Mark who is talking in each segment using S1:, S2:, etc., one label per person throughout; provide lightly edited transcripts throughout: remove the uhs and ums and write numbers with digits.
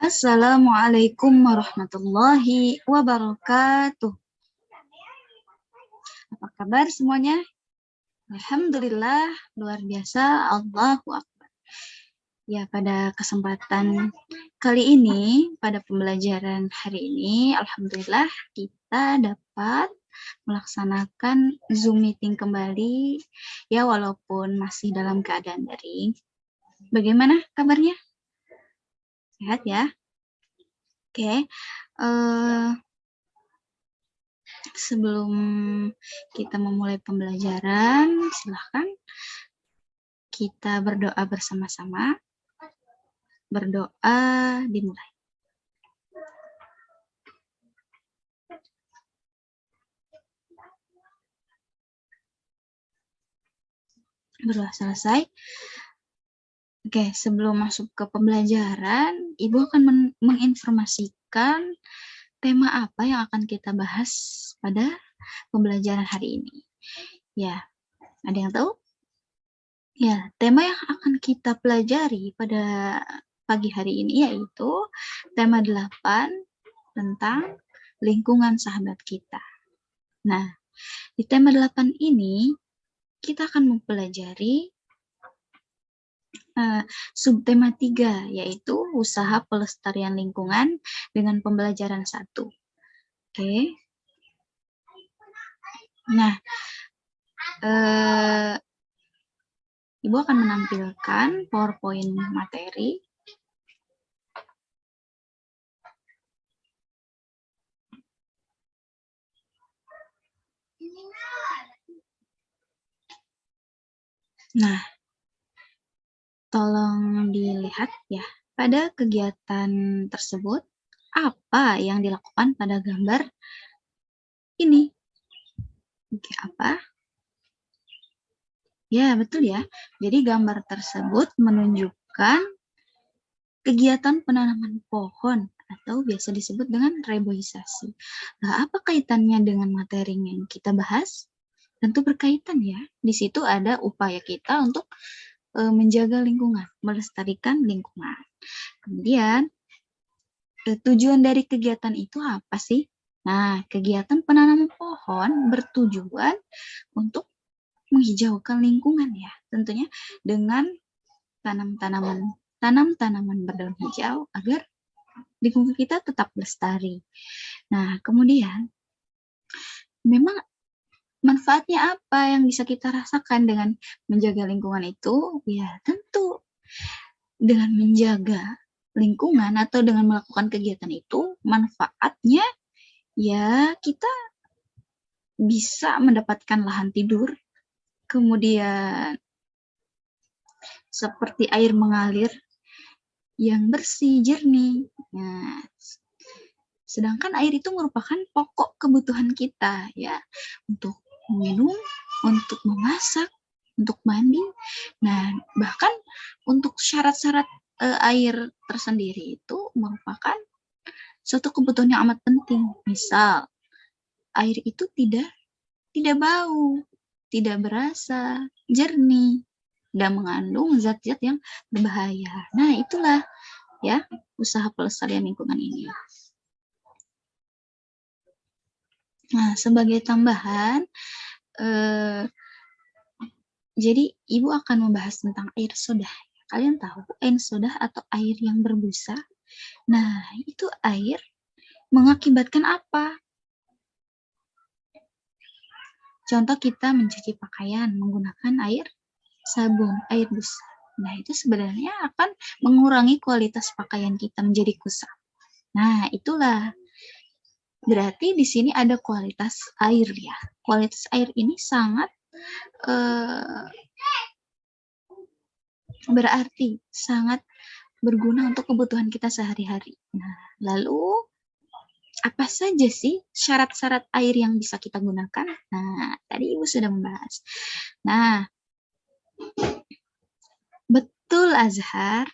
S1: Assalamualaikum warahmatullahi wabarakatuh. Apa kabar semuanya? Alhamdulillah, luar biasa, Allahu Akbar. Ya, pada kesempatan kali ini, pada pembelajaran hari ini, alhamdulillah kita dapat melaksanakan Zoom meeting kembali, ya walaupun masih dalam keadaan daring. Bagaimana kabarnya? Sehat ya? Oke, sebelum kita memulai pembelajaran, silahkan kita berdoa bersama-sama. Berdoa dimulai. Berdoa selesai. Oke, sebelum masuk ke pembelajaran, Ibu akan menginformasikan tema apa yang akan kita bahas pada pembelajaran hari ini. Ya, ada yang tahu? Ya, tema yang akan kita pelajari pada pagi hari ini yaitu tema 8 tentang lingkungan sahabat kita. Nah, di tema 8 ini kita akan mempelajari subtema 3, yaitu usaha pelestarian lingkungan dengan pembelajaran 1. Oke. Nah, Ibu akan menampilkan PowerPoint materi. Nah, tolong dilihat ya, pada kegiatan tersebut, apa yang dilakukan pada gambar ini? Oke, apa? Ya, betul ya. Jadi gambar tersebut menunjukkan kegiatan penanaman pohon atau biasa disebut dengan reboisasi. Nah, apa kaitannya dengan materi yang kita bahas? Tentu berkaitan ya. Di situ ada upaya kita untuk menjaga lingkungan, melestarikan lingkungan. Kemudian, tujuan dari kegiatan itu apa sih? Nah, kegiatan penanaman pohon bertujuan untuk menghijaukan lingkungan ya, tentunya dengan tanam tanaman berdaun hijau agar lingkungan kita tetap lestari. Nah, kemudian memang manfaatnya apa yang bisa kita rasakan dengan menjaga lingkungan itu? Ya, tentu dengan menjaga lingkungan atau dengan melakukan kegiatan itu, manfaatnya ya kita bisa mendapatkan lahan tidur, kemudian seperti air mengalir yang bersih, jernih. Nah, sedangkan air itu merupakan pokok kebutuhan kita ya, untuk minum, untuk memasak, untuk mandi. Nah, bahkan untuk syarat-syarat air tersendiri itu merupakan suatu kebutuhan yang amat penting. Misal, air itu tidak bau, tidak berasa, jernih, dan mengandung zat-zat yang berbahaya. Nah, itulah ya usaha pelestarian lingkungan ini. Nah, sebagai tambahan, jadi Ibu akan membahas tentang air soda. Kalian tahu air soda atau air yang berbusa? Nah, itu air mengakibatkan apa? Contoh kita mencuci pakaian menggunakan air sabun, air busa. Nah, itu sebenarnya akan mengurangi kualitas pakaian kita menjadi kusam. Nah, itulah. Berarti di sini ada kualitas air ya. Kualitas air ini sangat berarti, sangat berguna untuk kebutuhan kita sehari-hari. Nah, lalu Apa saja sih syarat-syarat air yang bisa kita gunakan? Nah, tadi Ibu sudah membahas. Nah, betul Azhar.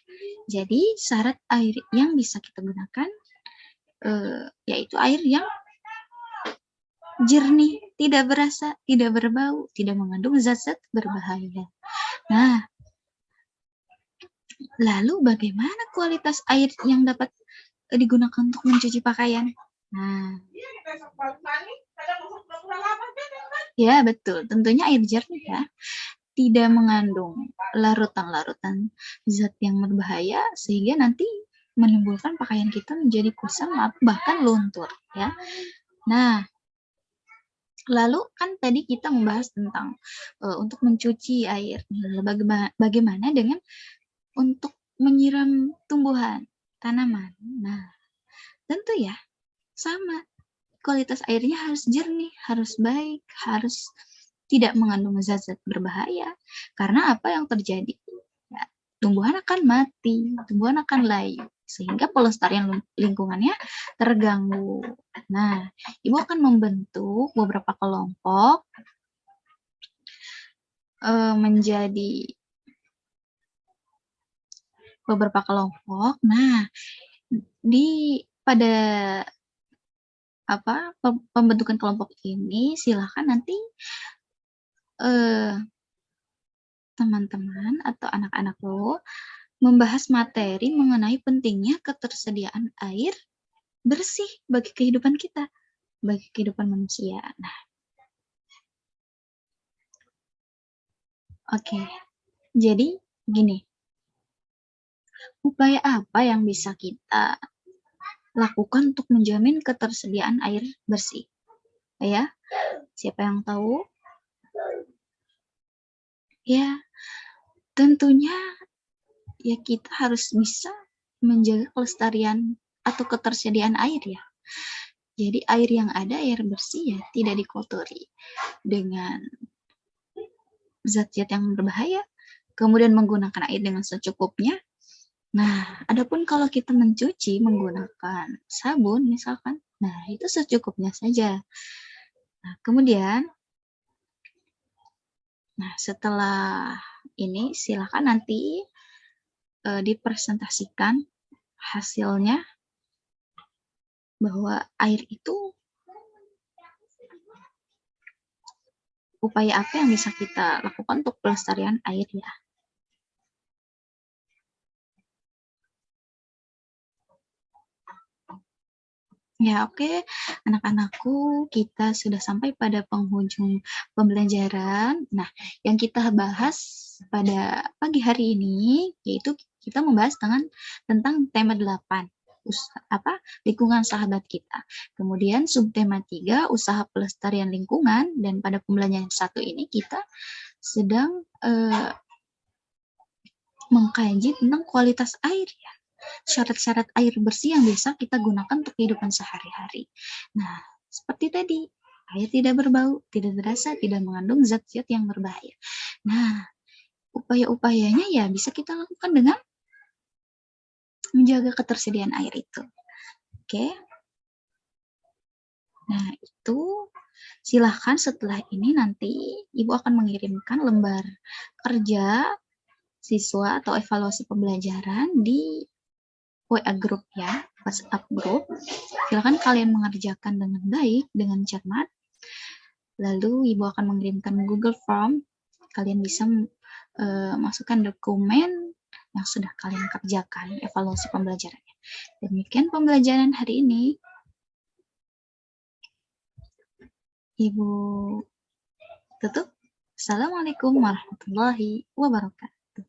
S1: Jadi syarat air yang bisa kita gunakan yaitu air yang jernih, tidak berasa, tidak berbau, tidak mengandung zat-zat berbahaya. Nah, lalu bagaimana kualitas air yang dapat digunakan untuk mencuci pakaian? Nah, ya betul, tentunya air jernih ya, tidak mengandung larutan-larutan zat yang berbahaya sehingga nanti menimbulkan pakaian kita menjadi kusam bahkan luntur ya. Nah, lalu kan tadi kita membahas tentang untuk mencuci air. Bagaimana dengan untuk menyiram tumbuhan, tanaman. Nah, tentu ya sama. Kualitas airnya harus jernih, harus baik, harus tidak mengandung zat-zat berbahaya. Karena apa yang terjadi? Ya, tumbuhan akan mati, tumbuhan akan layu, sehingga pelestarian lingkungannya terganggu. Nah, Ibu akan membentuk beberapa kelompok menjadi beberapa kelompok. Nah, pada pembentukan kelompok ini silakan nanti teman-teman atau anak-anak lo membahas materi mengenai pentingnya ketersediaan air bersih bagi kehidupan kita, bagi kehidupan manusia. Nah, oke. Jadi gini, upaya apa yang bisa kita lakukan untuk menjamin ketersediaan air bersih? Ya, siapa yang tahu? Ya, tentunya ya kita harus bisa menjaga kelestarian atau ketersediaan air ya. Jadi air yang ada, air bersih ya, tidak dikotori dengan zat-zat yang berbahaya, kemudian menggunakan air dengan secukupnya. Nah, adapun kalau kita mencuci menggunakan sabun misalkan, nah itu secukupnya saja. Nah, kemudian, setelah ini silakan nanti dipresentasikan hasilnya bahwa air itu upaya apa yang bisa kita lakukan untuk pelestarian air ya. Ya oke, anak-anakku, kita sudah sampai pada penghujung pembelajaran. Nah, yang kita bahas pada pagi hari ini yaitu kita membahas tentang tema 8, lingkungan sahabat kita. Kemudian subtema 3, usaha pelestarian lingkungan, dan pada pembelajaran 1 ini kita sedang mengkaji tentang kualitas air ya. Syarat-syarat air bersih yang bisa kita gunakan untuk kehidupan sehari-hari. Nah, seperti tadi, air tidak berbau, tidak berasa, tidak mengandung zat-zat yang berbahaya. Nah, upaya-upayanya ya bisa kita lakukan dengan menjaga ketersediaan air itu. Oke. Nah, itu silahkan setelah ini nanti Ibu akan mengirimkan lembar kerja siswa atau evaluasi pembelajaran di WA group ya, WhatsApp group. Silakan kalian mengerjakan dengan baik, dengan cermat. Lalu Ibu akan mengirimkan Google Form. Kalian bisa masukkan dokumen yang sudah kalian kerjakan, evaluasi pembelajarannya. Demikian pembelajaran hari ini. Ibu tutup. Assalamualaikum warahmatullahi wabarakatuh.